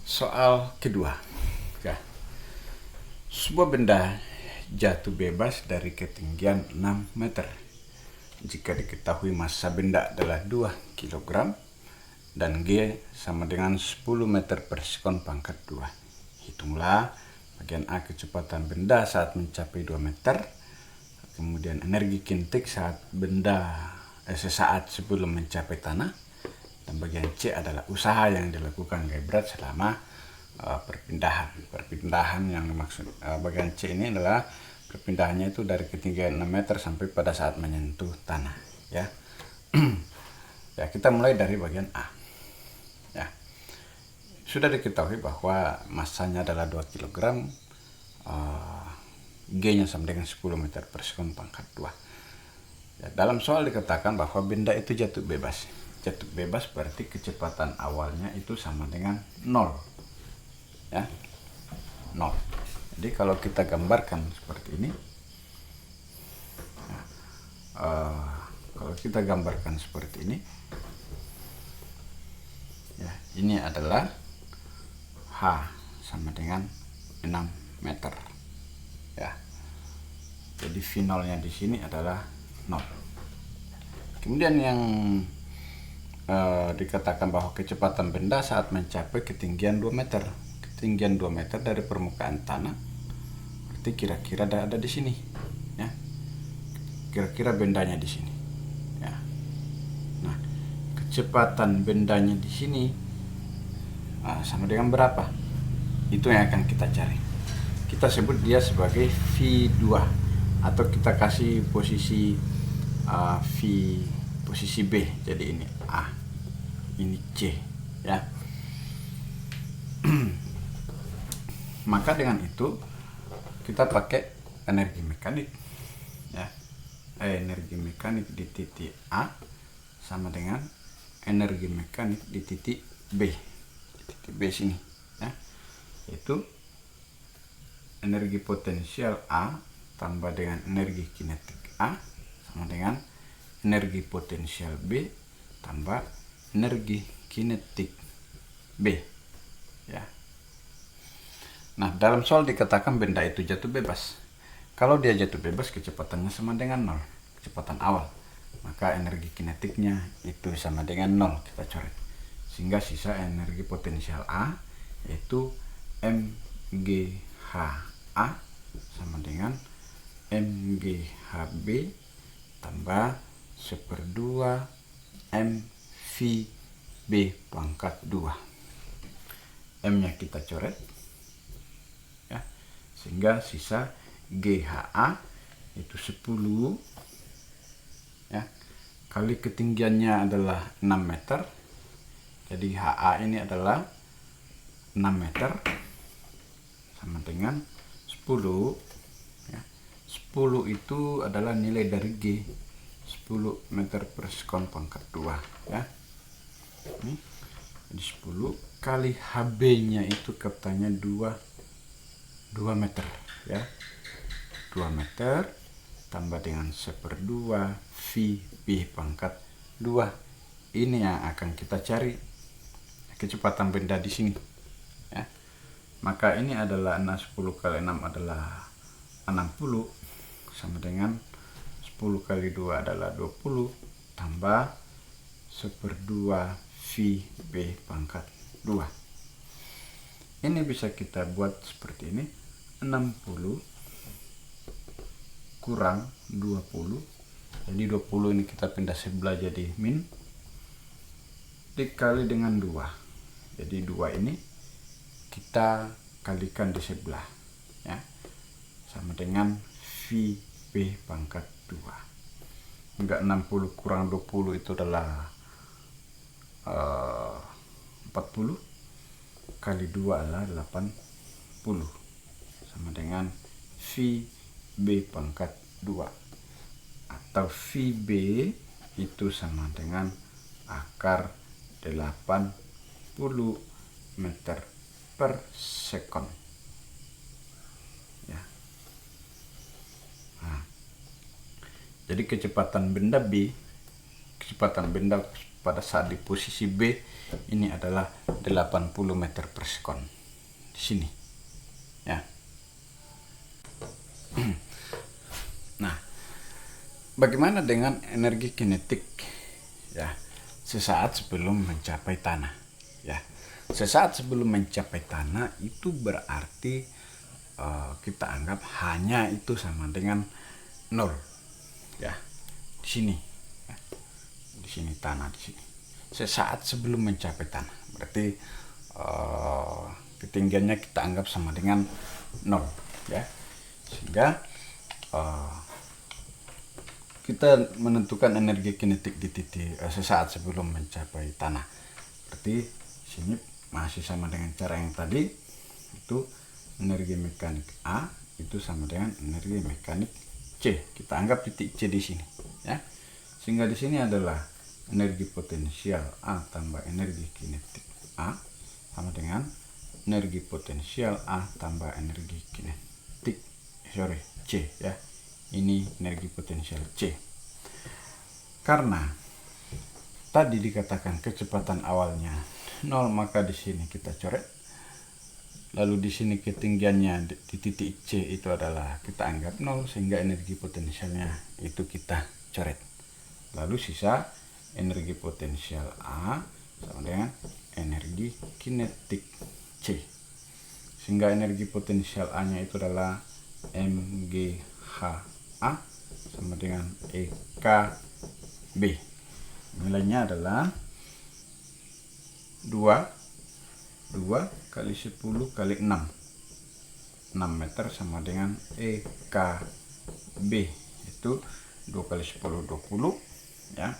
Soal kedua, ya. Sebuah benda jatuh bebas dari ketinggian 6 meter. Jika diketahui massa benda adalah 2 kg dan G sama dengan 10 meter per sekon pangkat 2. Hitunglah bagian A kecepatan benda saat mencapai 2 meter, kemudian energi kinetik saat sesaat sebelum mencapai tanah, dan bagian C adalah usaha yang dilakukan Guybrush selama perpindahan yang dimaksud bagian C ini adalah perpindahannya itu dari ketinggian 6 meter sampai pada saat menyentuh tanah, ya. Ya, kita mulai dari bagian A, ya. Sudah diketahui bahwa massanya adalah 2 kg, G-nya sama dengan 10 meter per sekon pangkat 2. Ya, dalam soal dikatakan bahwa benda itu jatuh bebas. Jatuh bebas berarti kecepatan awalnya itu sama dengan 0. Ya, 0. Jadi kalau kita gambarkan seperti ini, ya, ini adalah H sama dengan 6 meter. Ya. Jadi V0-nya di sini adalah 0. Kemudian yang dikatakan bahwa kecepatan benda saat mencapai ketinggian 2 meter. Ketinggian 2 meter dari permukaan tanah, berarti kira-kira ada di sini, ya. Kira-kira bendanya di sini, ya. Nah, kecepatan bendanya di sini sama dengan berapa? Itu yang akan kita cari. Kita sebut dia sebagai V2, atau kita kasih posisi posisi B. Jadi ini A, ini C, ya. Maka dengan itu kita pakai energi mekanik, ya. Energi mekanik di titik A sama dengan energi mekanik di titik B. Di titik B sini, ya. Itu energi potensial A tambah dengan energi kinetik A sama dengan energi potensial B tambah energi kinetik B, ya. Nah, dalam soal dikatakan benda itu jatuh bebas. Kalau dia jatuh bebas, kecepatannya sama dengan 0, kecepatan awal. Maka energi kinetiknya itu sama dengan 0, kita coret. Sehingga sisa energi potensial A yaitu MGHA sama dengan MGHB tambah 1/2 MVB pangkat 2. M-nya kita coret, ya, sehingga sisa GHA itu 10, ya, kali ketinggiannya adalah 6 meter. Jadi HA ini adalah 6 meter sama dengan 10, ya. 10 itu adalah nilai dari G, 10 meter per sekon pangkat 2, ya. Ini jadi 10 kali HB-nya itu katanya 2 meter, ya. 2 meter tambah dengan 1/2 VB pangkat 2. Ini yang akan kita cari kecepatan benda di sini, ya. Maka ini adalah 10 kali 6 adalah 60 sama dengan 10 kali 2 adalah 20 tambah 1/2 VB pangkat 2. Ini bisa kita buat seperti ini, 60 kurang 20. Jadi 20 ini kita pindah sebelah jadi min, dikali dengan 2. Jadi 2 ini kita kalikan di sebelah, ya, sama dengan VB pangkat 2. Enggak, 60 kurang 20 itu adalah 40 kali 2 adalah 80 sama dengan VB pangkat 2, atau VB itu sama dengan akar 80 meter per sekon, ya. Nah, jadi kecepatan benda B, kecepatan benda pada saat di posisi B ini adalah 80 meter per sekon di sini ya. Nah, bagaimana dengan energi kinetik ya sesaat sebelum mencapai tanah ya. Sesaat sebelum mencapai tanah itu berarti kita anggap hanya itu sama dengan 0 ya. Di sini ya. Di sini tanah di sini. Sesaat sebelum mencapai tanah berarti ketinggiannya kita anggap sama dengan 0 ya. Sehingga kita menentukan energi kinetik di titik sesaat sebelum mencapai tanah. Berarti sini masih sama dengan cara yang tadi, itu energi mekanik A itu sama dengan energi mekanik C. Kita anggap titik C di sini ya. Sehingga di sini adalah energi potensial A tambah energi kinetik A sama dengan energi potensial A tambah energi kinetik C ya. Ini energi potensial C. Karena tadi dikatakan kecepatan awalnya 0, maka di sini kita coret. Lalu di sini ketinggiannya di titik C itu adalah kita anggap 0, sehingga energi potensialnya itu kita coret. Lalu sisa energi potensial A sama dengan energi kinetik C. Sehingga energi potensial A-nya itu adalah MGHA sama dengan EKB. Nilainya adalah 2 kali 10 kali 6 meter sama dengan EKB, itu 2 kali 10 20 ya,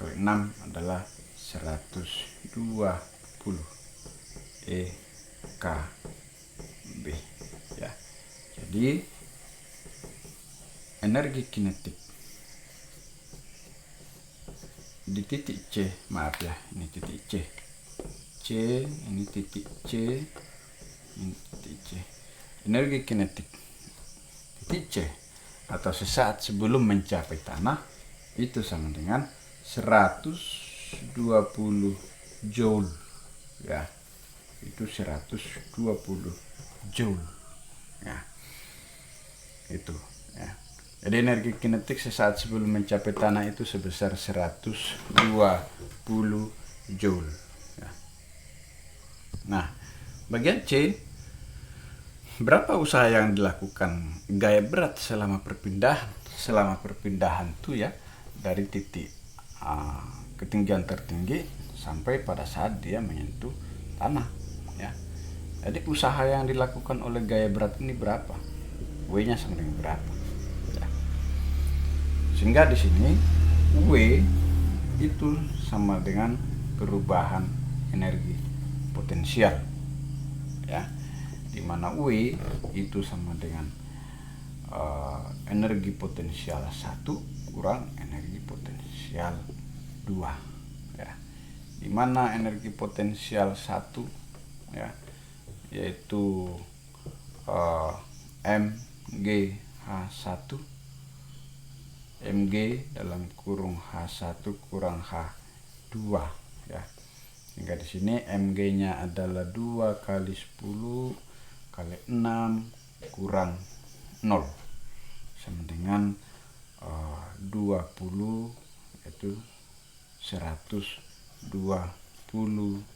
kali 6 adalah 120 EKB ya. Jadi energi kinetik di titik C, maaf ya, ini titik C, ini titik C, ini titik C. Energi kinetik titik C atau sesaat sebelum mencapai tanah itu sama dengan 120 joule ya. Itu 120 joule ya. Itu ya. Jadi energi kinetik sesaat sebelum mencapai tanah itu sebesar 120 joule ya. Nah, bagian C, berapa usaha yang dilakukan gaya berat selama perpindahan itu ya, dari titik ketinggian tertinggi sampai pada saat dia menyentuh tanah ya. Jadi usaha yang dilakukan oleh gaya berat ini berapa? W-nya sama dengan berapa? Ya. Sehingga di sini W itu sama dengan perubahan energi potensial ya, dimana W itu sama dengan energi potensial 1 kurang energi potensial 2 ya, dimana energi potensial 1 ya yaitu MGH1 MG dalam kurung H1 kurang H2 ya. Sehingga di sini MG-nya adalah 2 kali 10 kali 6 kurang 0 sama dengan 20, yaitu 120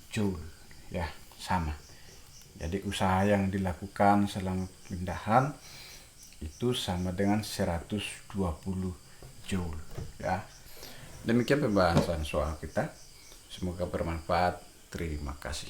joule ya, sama. Jadi usaha yang dilakukan selama pindahan itu sama dengan 120 joule ya. Demikian pembahasan soal kita, semoga bermanfaat. Terima kasih.